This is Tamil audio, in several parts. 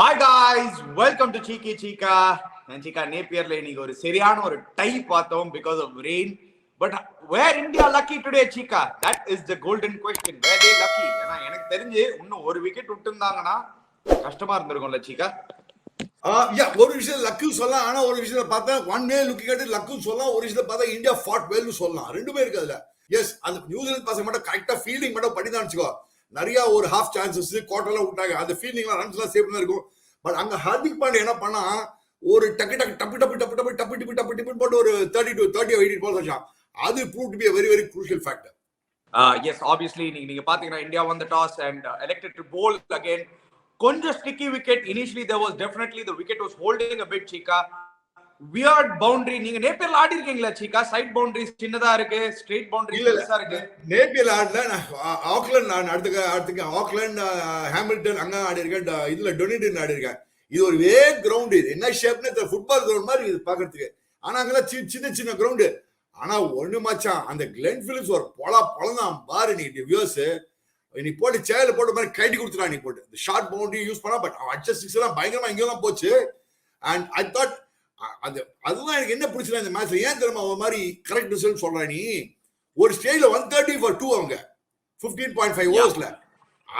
Hi guys, welcome to Cheeka. And Cheeka Napierல இன்னைக்கு ஒரு சரியான ஒரு டை பார்த்தோம் because of rain. But where India lucky today, Cheeka? That is the golden question. Where they lucky? ஏன்னா எனக்கு தெரிஞ்சு இன்னும் ஒரு விக்கெட் விட்டுருந்தாங்கன்னா கஷ்டமா இருந்திருக்கும்ல Cheeka. ஒரு விஷயம் லக்கு சொல்லலாம். ஆனா ஒரு விஷயத்துல பார்த்தா one way looking at luck சொல்லலாம். ஒரு விஷயத்துல பார்த்தா இந்தியா ஃபாட் வெல்னு சொல்லலாம். ரெண்டுமே இருக்கு அதுல. எஸ், அந்த நியூசிலாந்து பசங்க மட்டும் கரெக்டா ஃபீல்டிங் மட்டும் பண்ணிதான் வச்சுக்கோ. நிறைய ஒரு ஹாஃப் சான்சஸ் குவார்டர்லாம் விட்டாங்க. அந்த ஃபீல்டிங்லாம் ரன்ஸ் எல்லாம் சேவ் தான் இருக்கும். பட் அங்க ஹார்திக் பாண்டியா என்ன பண்ணா, ஒரு டப்பு போட்டு ஒரு 30 பால்ஸ் வச்சான். அது prove to be a very very crucial factor. Yes, obviously நீங்க பாத்தீங்கன்னா India won the toss and elected to bowl again. கொஞ்சம் sticky wicket. Initially there was definitely the wicket was holding a bit, Cheeka. Weird boundary. நீங்க நேப்பியர்ல ஆடி இருக்கீங்களா Cheeka? சைட் பவுண்டரிஸ் சின்னதா இருக்கு, ஸ்ட்ரெயிட் பவுண்டரி பெருசா இருக்கு. நேப்பியர்ல ஆடல. ஆக்லாந்து நான் அடுத்துக்கு ஆக்லாந்து ஹாமில்டன் அங்க ஆடி இருக்கேன். இதுல டொனிடன் ஆடி இருக்கேன். இது ஒரு வே கிரவுண்ட். இது என்ன ஷேப்னு ஃபுட்பால் கிரவுண்ட் மாதிரி இது பாக்குறதுக்கு. ஆனா அங்கெல்லாம் சின்ன கிரவுண்டு. ஆனா ஒண்ணு மச்சான், அந்த கிளென் பிலிப்ஸ் ஒரு பொலதான் பாரு. நீ வியூஸ் நீ போட்டு சேல போட்டு மாதிரி கைட்டி கொடுத்துடா. நீ போட்டு இந்த ஷார்ட் பவுண்டரி யூஸ் பண்ணா. பட் அட்ஜஸ்ட் சிக்ஸ் எல்லாம் பயங்கரமா இங்கெல்லாம் போச்சு. அண்ட் ஐ தாட் அதுதான் எனக்கு என்ன பிடிச்சல இந்த மேட்ச்ல. ஏன் தெரியுமா ஒரு மாதிரி கரெக்ட் ரிசல்ட் சொல்ற நீ? ஒரு ஸ்டேஜ்ல 130 for 2 அவங்க 15.5 ஓவர்ஸ்ல.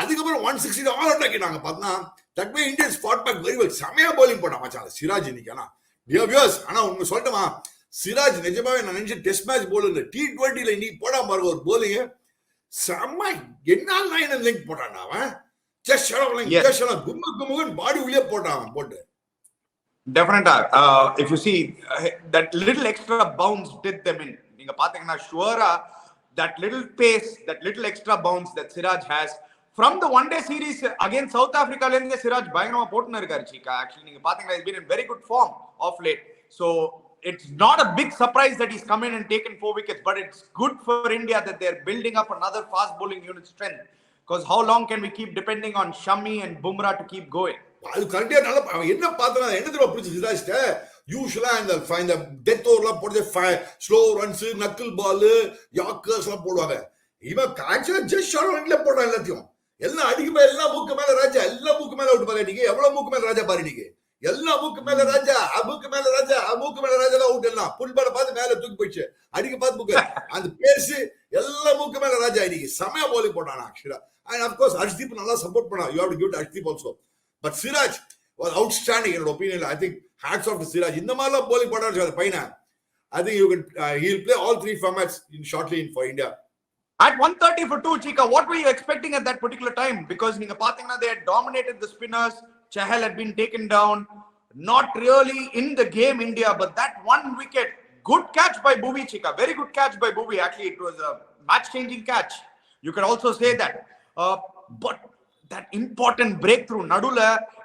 அதுக்கப்புறம் 160 ஆல் அவுட் ஆக்கிட்டாங்க. பார்த்தா that way Indians fought back very well. செமையா பவுலிங் போட்டான் மச்சான் சிராஜ் இன்னைக்கு. ஆனா உங்க சொல்லட்டுமா, சிராஜ் நிஜமாவே நான் நினைச்ச டெஸ்ட் மேட்ச் போலர் T20ல இன்னைக்கு போடாம பாருங்க ஒரு போலிங் செம்ம. என்ன லிங்க் போட்டான் அவன். ஜஸ்ட் கும்முகன் பாடி உள்ளே போட்டான் அவன் போட்டு. Definitely. If you see that little extra bounce did them in. நீங்க பாத்தீங்கன்னா ஷுவரா that little pace, that little extra bounce that Siraj has from the one day series against South Africa ல இருந்து Siraj பயங்கரமா போட்டுன்னு இருக்காரு Cheeka. Actually நீங்க பாத்தீங்கன்னா he's been in very good form of late. So it's not a big surprise that he's come in and taken 4 wickets, but it's good for India that they're building up another fast bowling unit strength. Because how long can we keep depending on Shami and Bumrah to keep going? அது கரெக்டா நல்ல. அவன் என்ன பார்த்தா என்ன தெரியுமா பிடிச்சி சிராஜ்ட யூசுவலா இந்த டெத் ஓவர்லாம் போடுறது ஸ்லோ ரன்ஸ், நக்கிள் பால், யாக்கர்ஸ் எல்லாம் போடுவாங்க. இவன் ஆக்சுவலா ஜஸ்ட் ஷார்ட் ரன்ல போடுறான். எல்லாத்தையும் எல்லாம் அடிக்குமே. எல்லா மூக்கு மேல ராஜா, எல்லா மூக்கு மேல அவுட் பாரு. நீங்க எவ்வளவு மூக்கு மேல ராஜா பாரு. நீங்க எல்லா மூக்கு மேல ராஜா, மூக்கு மேல ராஜா, மூக்கு மேல ராஜா தான் அவுட். எல்லாம் புல் பால பார்த்து மேல தூக்கி போயிடுச்சு. அடிக்க பார்த்து மூக்கு அந்த பேர்ஸ் எல்லா மூக்கு மேல ராஜா. இன்னைக்கு செமையா பவுலிங் போட்டான் ஆக்சுவலா. அண்ட் ஆஃப் கோர்ஸ் ஹர்ஷ்தீப் நல்லா சப்போர்ட் பண்ணா. You have to give to Harshdeep also. But Siraj was outstanding in my opinion. I think hats off to Siraj. In the mala bowling partners are fine. I think you can he'll play all 3 formats shortly for India. At 130 for 2, Cheeka, what were you expecting at that particular time? Because ninga pathina they had dominated the spinners. Chahal had been taken down. Not really in the game India, but that one wicket, good catch by Bhuvi, Cheeka. Very good catch by Bhuvi. Actually, it was a match-changing catch. You could also say that. But that important breakthrough நடுவுல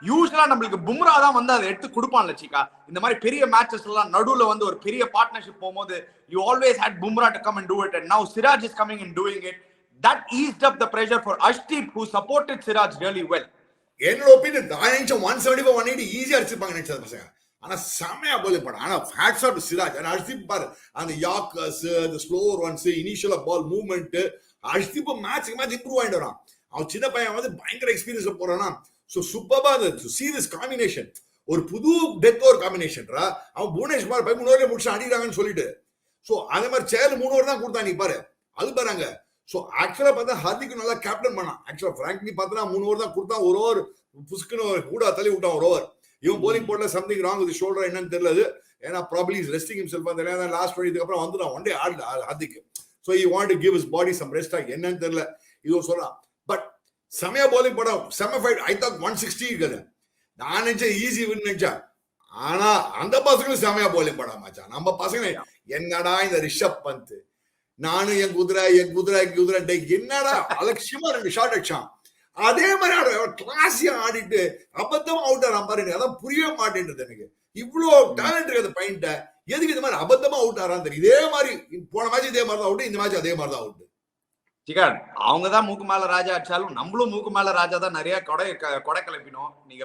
யூசுவலா நம்மளுக்கு பும்ரா தான் வந்து அதை எடுத்து கொடுப்பான்ல Cheeka. இந்த மாதிரி பெரிய மேட்சஸ் எல்லாம் நடுவுல வந்து ஒரு பெரிய பார்ட்னர்ஷிப் போகும்போது you always had Bumrah to come and do it, and now Siraj is coming and doing it. That eased up the pressure for Arshdeep, who supported Siraj really well. என்னோட ஒப்பீனியன் 175 180 ஈஸியா அடிச்சிருப்பாங்க நினைச்சது பசங்க. ஆனா செமையா bowling பண்ணான். ஆனா hats off to Siraj. and Arshdeep பாரு அந்த yorkers, the slow runs, initial ball movement, Arshdeep match improve ஆயிட்டு வரான். அவன் சின்ன பையன் வந்து பயங்கர எக்ஸ்பீரியன்ஸ்ல போறானா. சோ சூப்பர்பா டு see this combination. ஒரு புது டெத் ஓவர் காம்பினேஷன்ரா. அவன் புவனேஸ்வர் 13 ஓவர்ல முடிச்சு அடிறாங்கன்னு சொல்லிட்டு. சோ அதே மாதிரி சேல் 3 ஓவர் தான் கொடுத்தா. நீ பாரு அது பாருங்க. சோ ஆக்சுவலா பார்த்தா ஹார்திக் நல்லா கேப்டன் பண்ணான். ஆக்சுவலா பிராங்க்லி பார்த்தா 3 ஓவர் தான் கொடுத்தான். ஒரு ஓவர் புஸ்குன்னு கூட தள்ளி விட்டான் ஒரு ஓவர். இவன் போலிங் போடல. சம்திங் ராங் வித் ஷோல்டர் என்னன்னு தெரியல. ஏன்னா ப்ராபபிலி இஸ் ரெஸ்டிங் ஹிம்செல்ஃப். அந்த லாஸ்ட் 20 அப்புறம் வந்துட்டான். ஒன் டே ஆடல Hardik. So he wanted to give his body some rest. என்னன்னு தெரியல. இது சொல்லலாம். பட் செமையா bowling போட செம ஃபைட். ஐ தாட் 160 இருக்குது. நான் நினைச்சேன் ஈஸி வின் நினைச்சேன். ஆனா அந்த பசங்களும் செமையா bowling போட மச்சான். நம்ம பசங்க என்னடா இந்த ரிஷப் பந்த், நானும் என் குதிரை என்னடா அலட்சியமா 2 ஷாட் அடிச்சான். அதே மாதிரி கிளாஸியா ஆடிட்டு அபத்தமா அவுட் ஆறான் பாருங்க. அதான் புரியவே மாட்டேன்றது எனக்கு. இவ்வளவு டேலண்ட் இருக்கு அந்த பையன்ட்ட. எதுக்கு இந்த மாதிரி அபத்தமா அவுட் ஆறான்னு தெரியும். இதே மாதிரி போன மேட்ச் இதே மாதிரி தான் அவுட், இந்த மேட்ச் அதே மாதிரி தான் அவுட். Cheeka, அவங்க தான் மூக்கு மேல ராஜா அடிச்சாலும் நம்மளும் மூக்கு மேல ராஜா தான். நிறைய கொடை கிளப்பினோம். நீங்க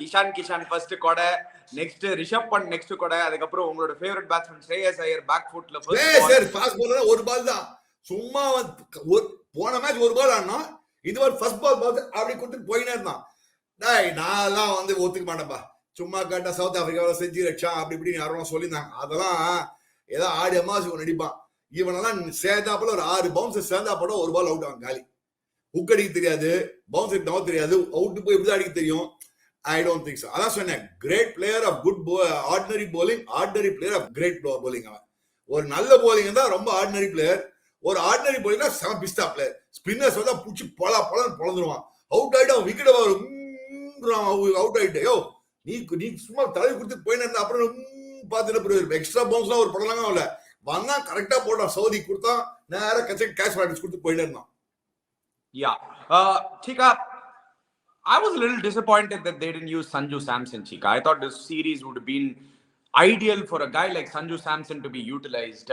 இஷான் கிஷான் ஃபர்ஸ்ட் கொடை, நெக்ஸ்ட் ரிஷப் பண்ட் நெக்ஸ்ட் கொடை, அதுக்கப்புறம் உங்களோட ஃபேவரட் பேட்ஸ்மேன் ஸ்ரேயஸ் ஐயர் பேக் ஃபுட்ல ஃபாஸ்ட் பாலர் ஒரு பால் தான். சும்மா போன மேட்ச் ஒரு பால் ஆனா இது ஒரு ஃபர்ஸ்ட் பால் பார்த்து அப்படி கொடுத்து போயினே இருந்தான். நான்லாம் வந்து ஒத்துக்க மாட்டேன்ப்பா. சும்மா கேட்டா சவுத் ஆப்பிரிக்காவில் செஞ்சு வச்சா அப்படி இப்படின்னு யாரும் சொல்லியிருந்தாங்க. அதெல்லாம் ஏதோ ஆடி அம்மாசுக்கு நடிப்பான். இவனெல்லாம் சேர்ந்தாப்புல ஒரு 6 பவுன்ஸ் சேர்ந்தாப்பட ஒரு பால் அவுட் ஆகும் காலி. ஹுக் அடிக்க தெரியாது, பவுன்ஸ் நம்ப தெரியாது, அவுட் போய் இப்படி அடிக்க தெரியும். I don't think so. அதான் சொன்னேன், great player of good ordinary bowling, ordinary player of great bowling. அவன் ஒரு நல்ல போலிங் தான் ரொம்ப ஆர்டினரி பிளேயர், ஒரு ஆர்டினரி போலிங் தான் செம பிஸ்டா பிளேயர். ஸ்பின்னர்ஸ் வந்து புடிச்சு பொலன்னு பொழந்துருவான். அவுட் ஆயிட்டு அவன் விக்கெட் அவுட் ஆயிட்டு யோ நீ சும்மா தலை கொடுத்து போயின்னு இருந்தா அப்புறம் பார்த்துட்டு எக்ஸ்ட்ரா பவுன்ஸ்லாம் ஒரு படலாங்க அவல வந்தா கரெக்டா போட்டான். சவுதி கொடுத்தா நேரா கேட்ச் ப்ராக்டிஸ் கொடுத்து போயிட்டு இருந்தான். Yeah. Cheeka, I was a little disappointed that they didn't use Sanju Samson, Cheeka. I thought this series would have been ideal for a guy like Sanju Samson to be utilized.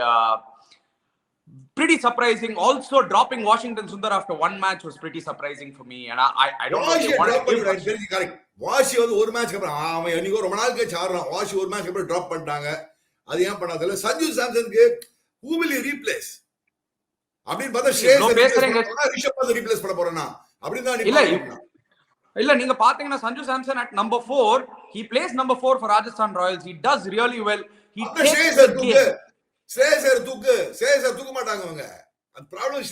Pretty surprising. Also, dropping Washington Sundar after one match was pretty surprising for me. And I don't know if they wanted to give... washi வந்து ஒரு மேட்ச்க்கு அப்புறம் அவன் என்னைக்கோ ரொம்ப நாள் கழிச்சு ஆடுறான். வாஷி ஒரு மேட்ச்க்கு அப்புறம் டிராப் பண்ணிட்டாங்க. அது ஏன் பண்ணாதல? Sanju சாம்சனுக்கு who will you replace அப்படின்னு பார்த்தா ரிஷப் பந்த் ரீப்ளேஸ் பண்ண போறேனா அப்படின்னு தான் இல்ல நீங்க பாத்தீங்கன்னா Sanju Samson at number 4 he plays number 4 for Rajasthan Royals. He does really well. He takes the game. Chaser தூக்க மாட்டாங்க அவங்க. The problem is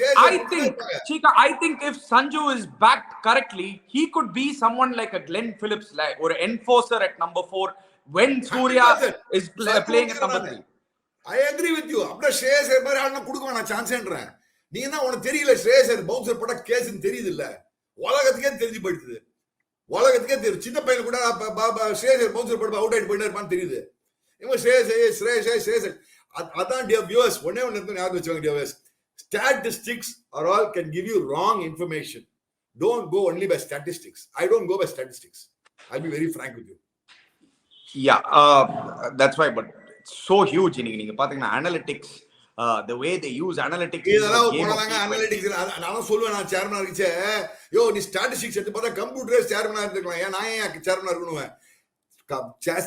I think if Sanju is backed correctly, he could be someone like a Glenn Phillips, like or an enforcer at number 4 when Surya is playing at number 3. I agree with you. அப்ப சேசர் மாதிரி ஆளன கொடுக்க வேணா சான்ஸ்ன்றேன். நீ தான் உனக்கு தெரியல சேசர் பவுன்சர் போட கேஸ்ன்னு தெரியுது இல்ல, உலகத்துக்கே தெரிஞ்சு போயிடுது. உலகத்துக்கே தெரியும். சின்ன பையன் கூட சேசர் பவுன்சர் போட அவுட் ஆயிட்டு போயிட்டே இருப்பான்னு தெரியுது. இவன் சேசர் அதான் டியர் வியூவர்ஸ், ஒன்னே ஒன்று ஞாபகம் வச்சுக்கோங்க dear viewers. Statistics are all can give you wrong information. Don't go only by statistics. I don't go by statistics. I'll be very frank with you. Yeah, that's why. But it's so huge. நீங்க பாத்தீங்கன்னா analytics, the way they use analytics. இதெல்லாம் போறாங்க analytics. நான் சொல்லுவேன், நான் சேர்மனா இருக்கே, யோ நீ ஸ்டாட்டிஸ்டிக்ஸ் எடுத்து பார்த்தா கம்ப்யூட்டர் சேர்மனா இருக்கலாம். ஏன் நான் ஏன் சேர்மனா இருக்கணுவேன்?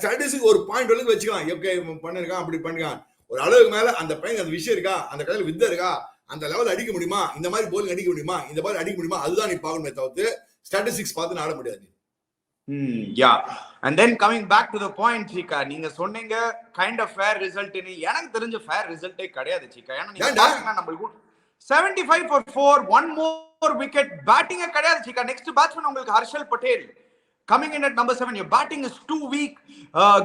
ஸ்டாட்டிஸ்டிக்ஸ் ஒரு பாயிண்ட் வரைக்கும் வச்சுக்கலாம். ஓகே பண்ணிருக்கான் அப்படி பண்ணிருக்கான், ஒரு அளவுக்கு மேல அந்த பையன் அந்த விஷயம் இருக்கா, அந்த கதையில வித்த இருக்கா, அந்த லெவல் அடிக்க முடியுமா, இந்த மாதிரி போலிங் அடிக்க முடியுமா, இந்த மாதிரி அடிக்க முடியுமா, அதுதான் நீ பார்க்கணுமே தவிர்த்து ஸ்டாட்டிஸ்டிக்ஸ் பார்த்து ஆட முடியாது. Yeah. And then coming back to the point, Cheeka, நீங்க சொன்னீங்க kind of fair result னு. எனக்கு தெரிஞ்ச fair result-ஏ கிடையாது Cheeka. ஏன்னா நீங்க பாத்தீங்கன்னா நம்மளுக்கு 75 for 4, one more wicket, batting-ஏ கிடையாது Cheeka. Next batsman உங்களுக்கு Harshal Patel coming in at number 7. Your batting is too weak.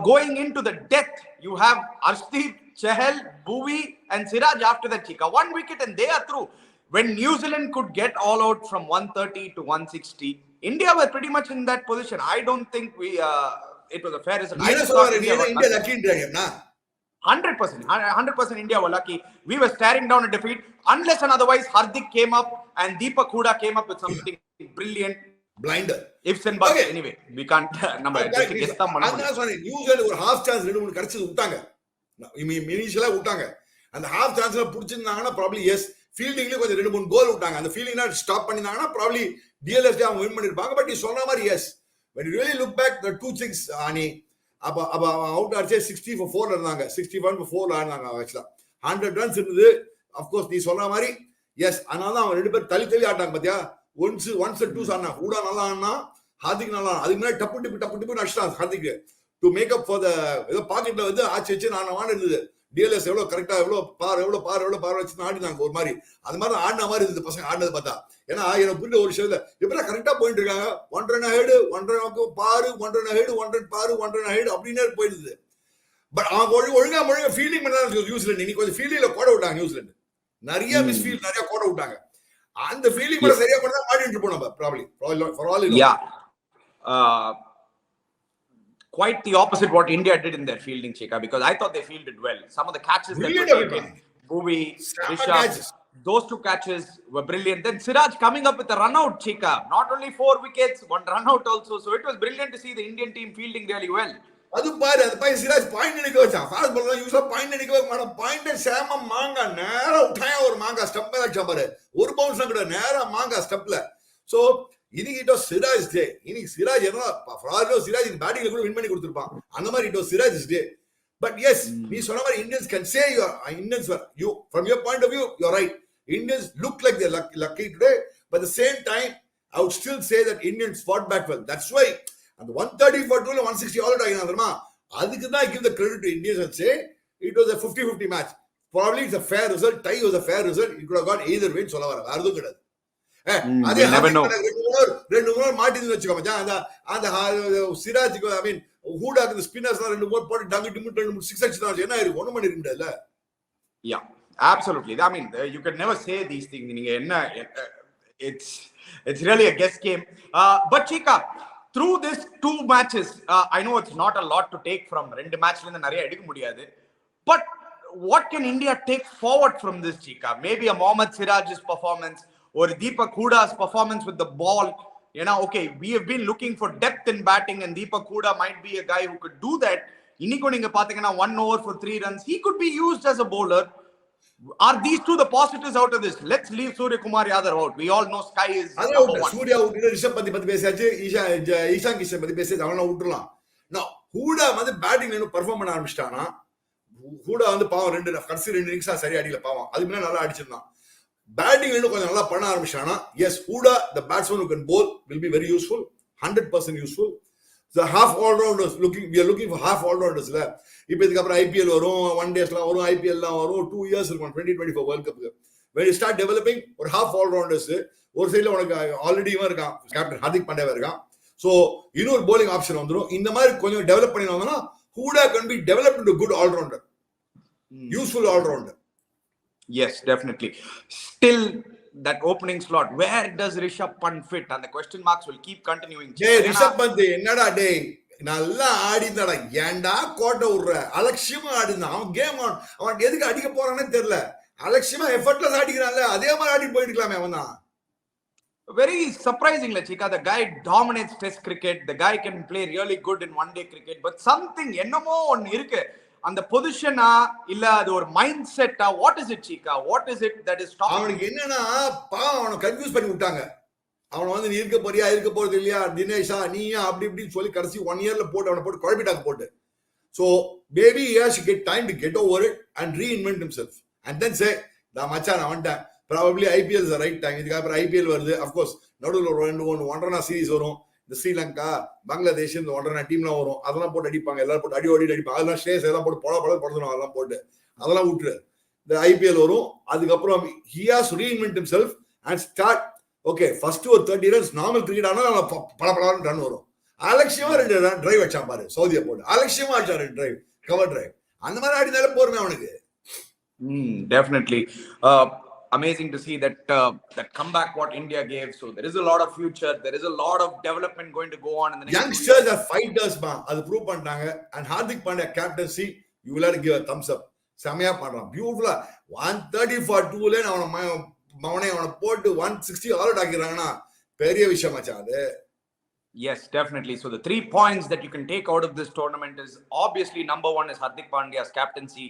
Going into the death, you have Arshdeep, Chahal, Bhuvi and Siraj after that, Cheeka. One wicket and they are through. When New Zealand could get all out from 130 to 160, India were pretty much in that position. I don't think it was a fair result. India lucky na 100% India were lucky. We were staring down a defeat unless and otherwise Hardik came up and Deepak Hooda came up with something brilliant. Blinder. Ifs and buts. Anyway, we can't number. New Zealand ஒரு half chance ரெண்டு மூணு கரெக்ட் விட்டாங்க. இனிஷியலா விட்டாங்க. அந்த half chanceல புடிச்சிருந்தாங்கன்னா probably yes. ஃபீல்டிங்ல கொஞ்சம் ரெண்டு மூணு கோல் விட்டாங்க. அந்த ஃபீல்டிங்னா ஸ்டாப் பண்ணிருந்தாங்கன்னா probably DLS டே அவங்க வின் பண்ணிருப்பாங்க. பட் நீ சொன்ன மாதிரி yes. When you really look back, the two things Ani அப்ப அவுட் ஆச்சே 60 for 4 இருந்தாங்க. 61 for 4 ஆனாங்க ஆக்சுவலா. 100 runs இருந்தது. of course நீ சொன்ன மாதிரி yes. அதனால தான் அவங்க ரெண்டு பேர் தள்ளி ஆட்டாங்க பாத்தியா. once and twos ஆனா ஹூடா நல்லா ஆனா, ஹார்திக் நல்லா ஆனா. அதுக்கு முன்னாடி டப்பு அடிச்சான் Hardik to make up for the ஏதோ பாக்கெட்ல வந்து ஆச்சு வச்சு நான் இருந்தது. டிஎல்எஸ் எவ்வளவு கரெக்டா எவ்வளவு பார் வச்சு ஆடினாங்க ஒரு மாதிரி. அது மாதிரி ஆடின மாதிரி இருந்தது பசங்க ஆடினது பார்த்தா. ஏன்னா எனக்கு புரிஞ்ச ஒரு விஷயத்துல எப்படா கரெக்டா போயிட்டு இருக்காங்க. 1 run ahead 1 run பாரு 1 run ahead 1 run பாரு 1 run ahead அப்படின்னு போயிடுது. பட் அவங்க ஒழுங்கா ஃபீல்டிங் பண்ணாங்க நியூசிலாந்து. இன்னைக்கு கொஞ்சம் ஃபீல்டிங்ல கோட விட்டாங்க நியூசிலாந்து. நிறைய மிஸ்ஃபீல்ட் நிறைய கோட விட்டாங்க. அந்த ஃபீல்டிங் கூட சரியா பண்ணா ஆடிட்டு போனோம் probably for all yeah. Quite the opposite what India did in their fielding, Cheeka, because I thought they fielded well. Some of the catches that were taken, Bhuvi, Rishabh, those two catches were brilliant. Then Siraj coming up with a run out, Cheeka. Not only 4 wickets, 1 run out also. So it was brilliant to see the Indian team fielding really well. அது பாரு அந்த பையன் சிராஜ் பாயிண்ட் நிக்க வச்சான். ஃபாஸ்ட் பாலர் யூஸா பாயிண்ட் நிக்க வைக்க மாட்டான். பாயிண்ட் சேம மாங்கா நேரா உட்டாயா ஒரு மாங்கா ஸ்டெப் மேல வச்சா பாரு. ஒரு பவுன்ஸ் கூட நேரா மாங்கா ஸ்டெப்ல. சோ இன்னைக்கு இட் வாஸ் சிராஜ் டே. இன்னைக்கு சிராஜ் என்ன ஃபாரோ சிராஜ் இந்த பேட்டிங்ல கூட வின் பண்ணி கொடுத்திருப்பான். அந்த மாதிரி it was Siraj day. But yes நீ சொன்ன மாதிரி Indians can say Indians you from your point of view you are right. Indians look like they're lucky today, but at the same time I would still say that Indians fought back well. That's why and 130 for 2 160 all out. I give the credit to Indians and say it was a 50-50 match. Probably it's a fair result. Tie was a fair result. You could have got either way. We'll never know. Siraj, I mean, who does the spinners are in the one point, 6 Yeah, absolutely. I mean, you can never say these things. It's really a guess game. But Cheeka, through these 2 matches, I know it's not a lot to take from. But what can India take forward from this, Cheeka? Maybe a Mohammad Siraj's performance or Deepak Huda's performance with the ball. Okay, we have been looking for depth in batting, and Deepak Huda might be a guy who could do that. Iniko ninga pathina 1 over for 3 runs. He could be used as a bowler. Are these 2 the positives out of this? Let's leave Surya Kumar Yadav out. We all know Sky is number 1. Surya Rishabh Pati Ishan Kishan Pati Pesach, now, Huda batting perform Huda on the power and considering innings are Sariadi power. Batting yes, Huda, the batsman who can bowl, will be very useful, 100% useful. The half all-rounders we are looking for half all-rounders. If it's IPL, 1 day, IPL, 2 years, 2024 World Cup. When you start developing, or half all-rounders, already Captain Hardik Pandya. So, bowling option on the in the market, develop Huda can be developed into a good all-rounder, useful all-rounder. Yes, definitely. Still, that opening slot, where does Rishabh Pant fit? And the question marks will keep continuing. Hey, Rishabh Pant, nada day. Nalla aadindada yanda kota urra alakshiyama aadindha game on avan edhukku adika porane therilla alakshiyama effortless aadikralla adhe mari aadi poidikalame avana. Very surprising, Cheeka. The guy dominates Test cricket. The guy can play really good in one-day cricket. But something, ennamo on irukku. And the position, illa or mindset, what is it, Cheeka? What is it that is stopping? Confused பண்ணி விட்டாங்க. அவன் நீ இருக்க போறியா இருக்க போறது இல்லையா தினேஷா நீயா அப்படி இப்படி சொல்லி கடைசி 1 yearல போட்டு அவனை போட்டு குழப்பிட்டாங்க போட்டு. So maybe he has to get time to get over it and reinvent himself and then say da மச்சான் அவன்ட்ட probably IPL is the right time. இதுக்கு அப்புறம் IPL வருது. Of course நடுவுல ஒரு 1 series வரும். இந்த ஸ்ரீலங்கா பங்களாதேஷ் இந்த 1 டீம்லாம் வரும். அதெல்லாம் போட்டு அடிப்பாங்க. எல்லாரும் போட்டு அடி அடிப்பாங்க. அதெல்லாம் ஸ்டேஸ் எல்லாம் போட்டு படுத்துறோம். அதெல்லாம் போட்டு அதெல்லாம் விட்டுரு. இந்த IPL வரும். அதுக்கப்புறம் he has to reinvent himself and start. Okay, first ஒரு 30 runs normal cricket ஆனா பலபலன்னு ரன் வரும். அலட்சியமா 2 ரன் டிரைவ் வச்சான் பாரு சவுதியை போட்டு. அலட்சியமா ஆச்சா 2 டிரைவ் கவர் டிரைவ். அந்த மாதிரி ஆடினாலே போறமே அவனுக்கு. Definitely. Amazing to see that that comeback what India gave. So there is a lot of future. There is a lot of development going to go on in the next youngsters are fighters, man. Adu prove பண்ணிட்டாங்க. And Hardik Pandya captaincy, you will have to give a thumbs up. செமையா பண்றான். Beautiful. 130 for 2 ல அவனை போட்டு 160 ஆல் அவுட் ஆக்கிறாங்கன்னா பெரிய விஷயம் மச்சான் அது. Yes, definitely. So the 3 points that you can take out of this tournament is obviously number 1 is Hardik Pandya's captaincy.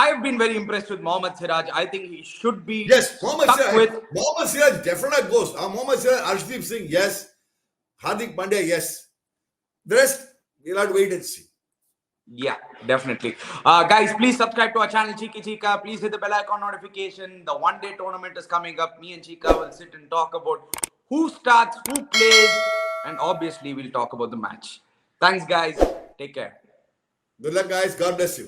I've been very impressed with Mohammad Siraj. I think he should be Mohammad Siraj definitely goes. Mohammad Siraj, Arshdeep Singh, yes. Hardik Pandya, yes. The rest, we'll have to wait and see. Yeah, definitely. Guys, please subscribe to our channel, Cheeka. Please hit the bell icon notification. The one-day tournament is coming up. Me and Cheeka will sit and talk about who starts, who plays, and obviously we'll talk about the match. Thanks, guys. Take care. Good luck, guys. God bless you.